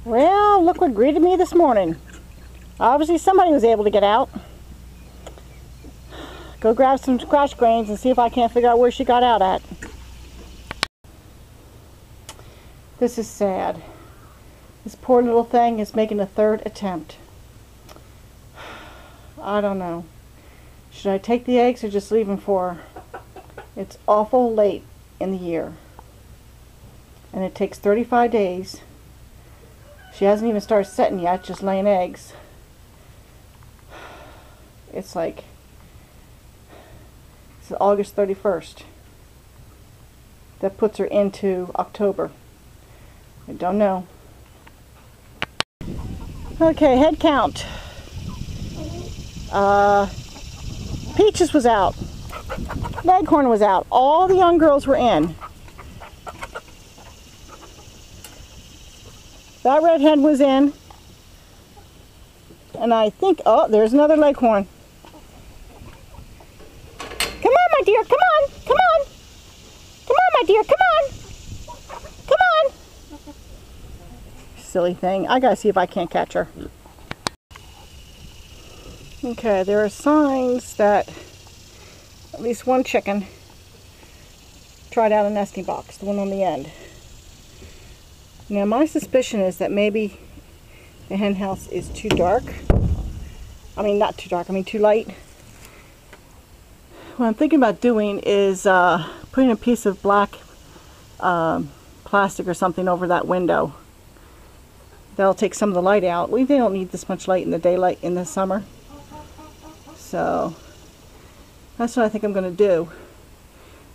Well, look what greeted me this morning. Obviously somebody was able to get out. Go grab some scratch grains and see if I can't figure out where she got out at. This is sad. This poor little thing is making a third attempt. I don't know. Should I take the eggs or just leave them for her? It's awful late in the year. And it takes 35 days. She hasn't even started setting yet, just laying eggs. It's like, it's August 31st. That puts her into October. I don't know. Okay, head count. Peaches was out. Leghorn was out. All the young girls were in. That redhead was in. And I think, oh, there's another Leghorn. Come on, my dear, come on, come on. Come on, my dear, come on. Come on. Silly thing. I gotta see if I can't catch her. Okay, there are signs that at least one chicken tried out a nesting box, the one on the end. Now my suspicion is that maybe the hen house is too dark. I mean, not too dark, I mean too light. What I'm thinking about doing is putting a piece of black plastic or something over that window. That'll take some of the light out. They don't need this much light in the daylight in the summer. So that's what I think I'm going to do.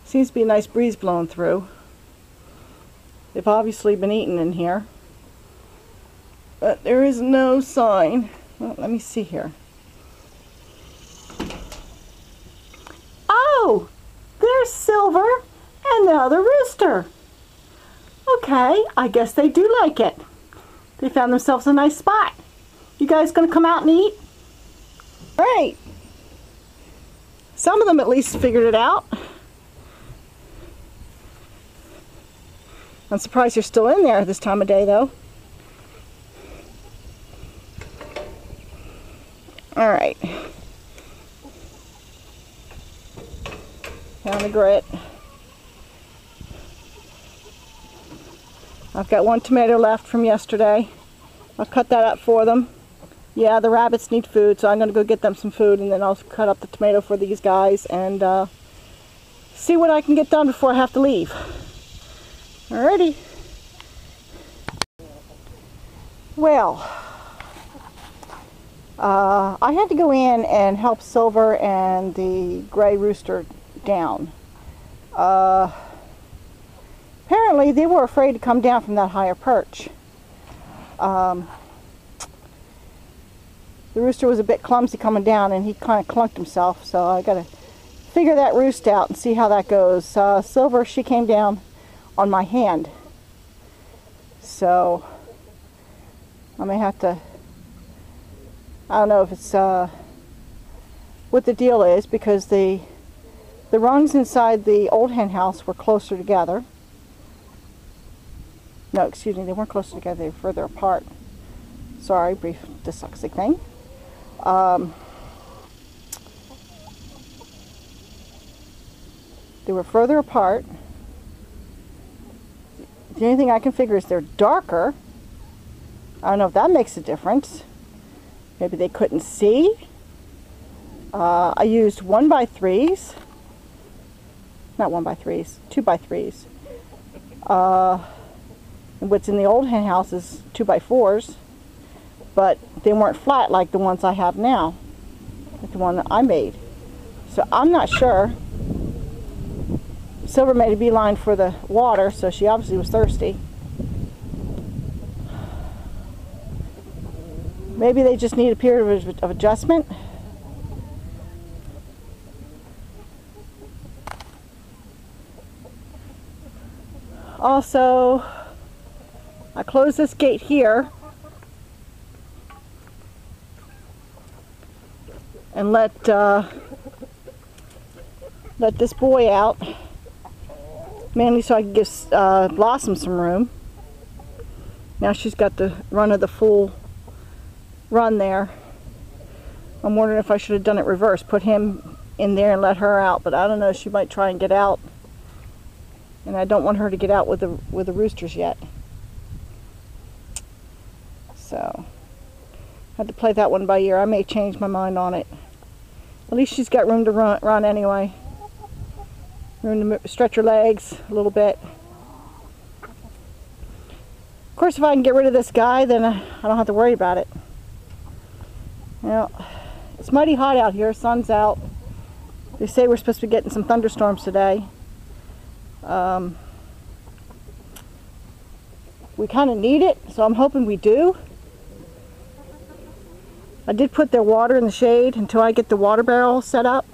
Seems to be a nice breeze blowing through. They've obviously been eating in here. But there is no sign. Well, let me see here. Oh! There's Silver and the other rooster. Okay, I guess they do like it. They found themselves a nice spot. You guys gonna come out and eat? All right. Some of them at least figured it out. I'm surprised you're still in there this time of day, though. All right. Down the grit. I've got one tomato left from yesterday. I'll cut that up for them. Yeah, the rabbits need food, so I'm going to go get them some food, and then I'll cut up the tomato for these guys and see what I can get done before I have to leave. Alrighty. Well, I had to go in and help Silver and the gray rooster down. Apparently they were afraid to come down from that higher perch. The rooster was a bit clumsy coming down, and he kind of clunked himself, so I got to figure that roost out and see how that goes. Silver, she came down on my hand, so I may have to, I don't know if it's what the deal is, because the rungs inside the old hen house were closer together. No, excuse me, they weren't closer together, they were further apart. Sorry, brief dyslexic thing. They were further apart. The only thing I can figure is they're darker. I don't know if that makes a difference. Maybe they couldn't see. I used 1x3s. Not 1x3s, 2x3s. And what's in the old hen house is 2x4s. But they weren't flat like the ones I have now, like the one that I made. So I'm not sure. Silver made a beeline for the water, so she obviously was thirsty. Maybe they just need a period of adjustment. Also, I closed this gate here and let this boy out, mainly so I can give Blossom some room. Now she's got the run of the full run there. I'm wondering if I should have done it reverse, put him in there and let her out, but I don't know, she might try and get out. And I don't want her to get out with the roosters yet. So, had to play that one by ear. I may change my mind on it. At least she's got room to run anyway. Room to stretch her legs a little bit. Of course, if I can get rid of this guy, then I don't have to worry about it. Now, it's mighty hot out here. Sun's out. They say we're supposed to be getting some thunderstorms today. We kind of need it, so I'm hoping we do. I did put their water in the shade until I get the water barrel set up.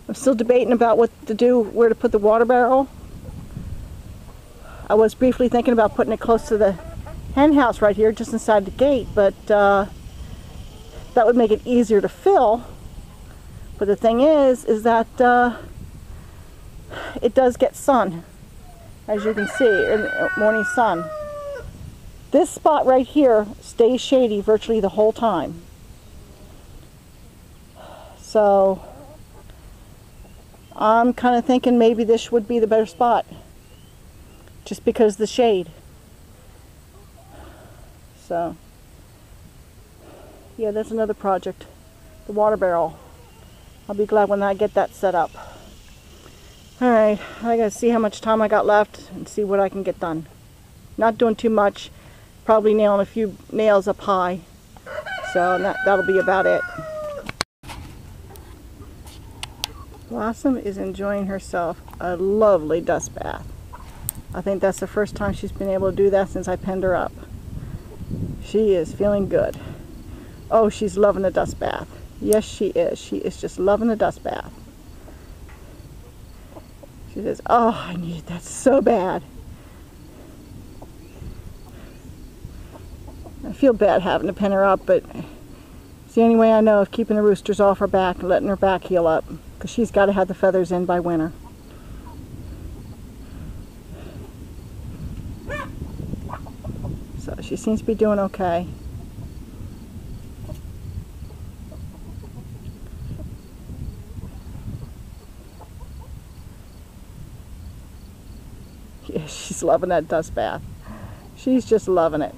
I'm still debating about what to do, where to put the water barrel. I was briefly thinking about putting it close to the hen house right here, just inside the gate, but that would make it easier to fill. But the thing is that it does get sun, as you can see, in the morning sun. This spot right here stays shady virtually the whole time. So I'm kind of thinking maybe this would be the better spot, just because of the shade. So yeah, that's another project, the water barrel. I'll be glad when I get that set up. Alright, I gotta see how much time I got left and see what I can get done. Not doing too much, probably nailing a few nails up high. So that'll be about it. Blossom is enjoying herself a lovely dust bath. I think that's the first time she's been able to do that since I penned her up. She is feeling good. Oh, she's loving the dust bath. Yes, she is. She is just loving the dust bath. She says, oh, I needed that so bad. I feel bad having to pen her up, but it's the only way I know of keeping the roosters off her back and letting her back heal up, because she's got to have the feathers in by winter. So she seems to be doing okay. Yeah, she's loving that dust bath. She's just loving it.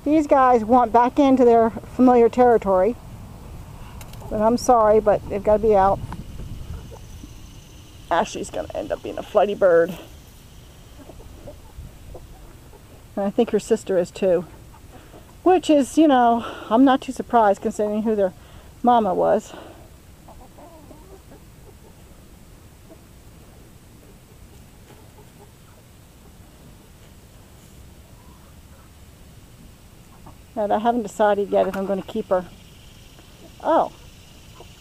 These guys want back into their familiar territory, but I'm sorry, but they've got to be out. Ashley's going to end up being a flighty bird. And I think her sister is too. Which is, you know, I'm not too surprised considering who their mama was. And I haven't decided yet if I'm going to keep her. Oh,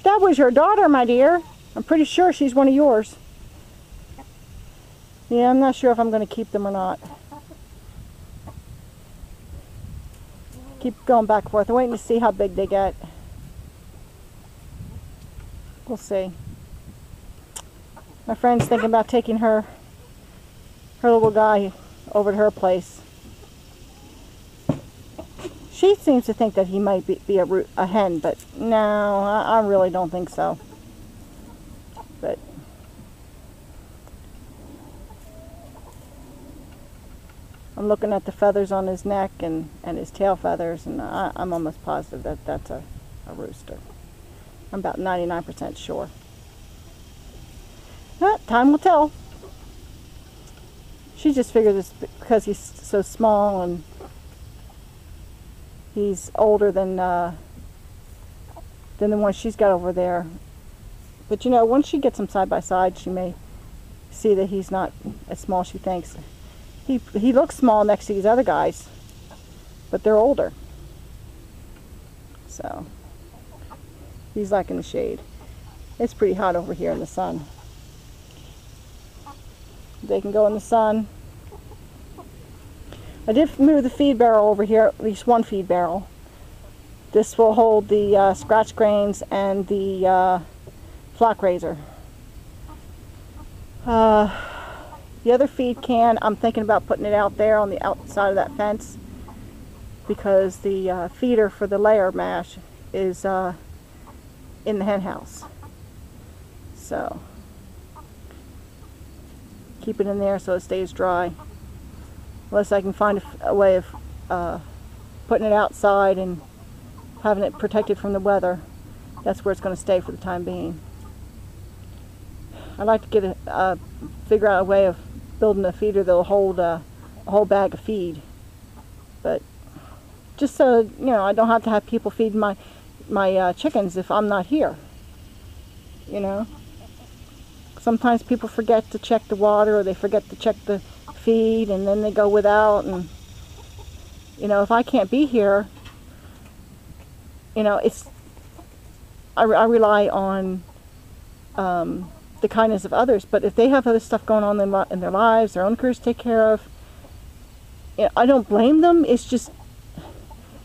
that was your daughter, my dear. I'm pretty sure she's one of yours. Yeah, I'm not sure if I'm going to keep them or not. Keep going back and forth. I'm waiting to see how big they get. We'll see. My friend's thinking about taking her little guy over to her place. She seems to think that he might be a hen, but no, I really don't think so. But I'm looking at the feathers on his neck and his tail feathers, and I'm almost positive that that's a rooster. I'm about 99% sure. But time will tell. She just figured this because he's so small and he's older than the one she's got over there. But you know, once she gets them side by side, she may see that he's not as small as she thinks. He looks small next to these other guys, but they're older. So he's liking the shade. It's pretty hot over here in the sun. They can go in the sun. I did move the feed barrel over here, at least one feed barrel. This will hold the scratch grains and the flock raiser. The other feed can, I'm thinking about putting it out there on the outside of that fence, because the feeder for the layer mash is in the hen house. So keep it in there so it stays dry, unless I can find a way of putting it outside and having it protected from the weather. That's where it's going to stay for the time being. I'd like to get figure out a way of building a feeder that'll hold a whole bag of feed, but just so you know, I don't have to have people feed my chickens if I'm not here. You know, sometimes people forget to check the water, or they forget to check the feed, and then they go without. And you know, if I can't be here, you know, I rely on the kindness of others. But if they have other stuff going on in their lives, their own careers to take care of, you know, I don't blame them. It's just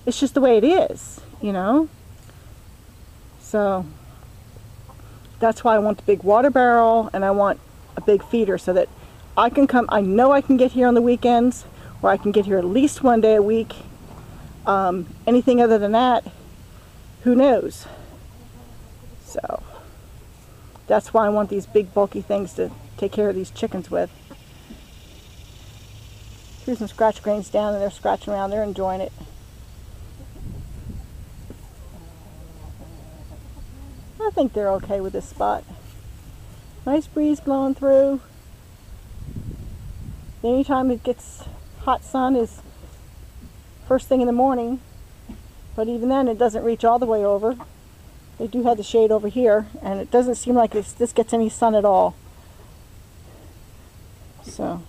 the way it is, you know. So that's why I want the big water barrel, and I want a big feeder, so that I can come. I know I can get here on the weekends, or I can get here at least one day a week. Anything other than that, who knows? So that's why I want these big bulky things to take care of these chickens with. Here's some scratch grains down, and they're scratching around. They're enjoying it. I think they're okay with this spot. Nice breeze blowing through. Anytime it gets hot sun is first thing in the morning, but even then it doesn't reach all the way over. They do have the shade over here, and it doesn't seem like this gets any sun at all. So,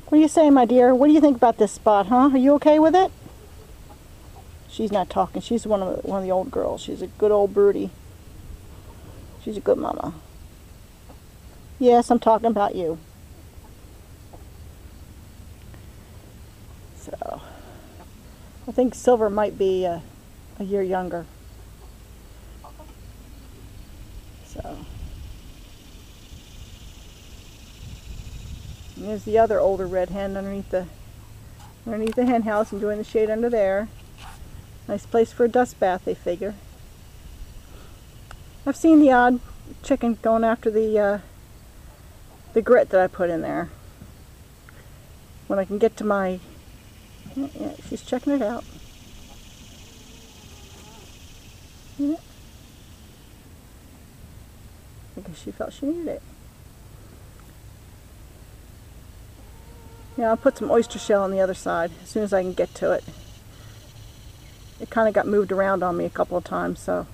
what are you saying, my dear? What do you think about this spot, huh? Are you okay with it? She's not talking. She's one of the old girls. She's a good old broody. She's a good mama. Yes, I'm talking about you. So, I think Silver might be a year younger. So, and there's the other older red hen underneath the hen house, enjoying the shade under there. Nice place for a dust bath, they figure. I've seen the odd chicken going after the grit that I put in there. When I can get to my... Yeah, she's checking it out. Yeah. Because she felt she needed it. Yeah, I'll put some oyster shell on the other side as soon as I can get to it. It kind of got moved around on me a couple of times, so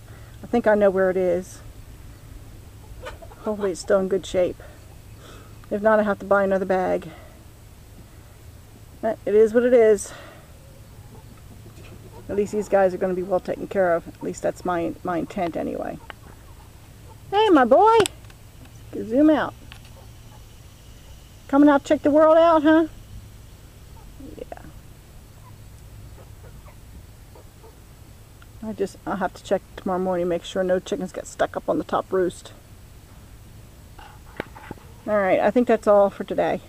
I think I know where it is. Hopefully it's still in good shape. If not, I have to buy another bag. But it is what it is. At least these guys are going to be well taken care of. At least that's my intent anyway. Hey, my boy! Zoom out. Coming out to check the world out, huh? Yeah. I'll have to check tomorrow morning, make sure no chickens get stuck up on the top roost. Alright, I think that's all for today.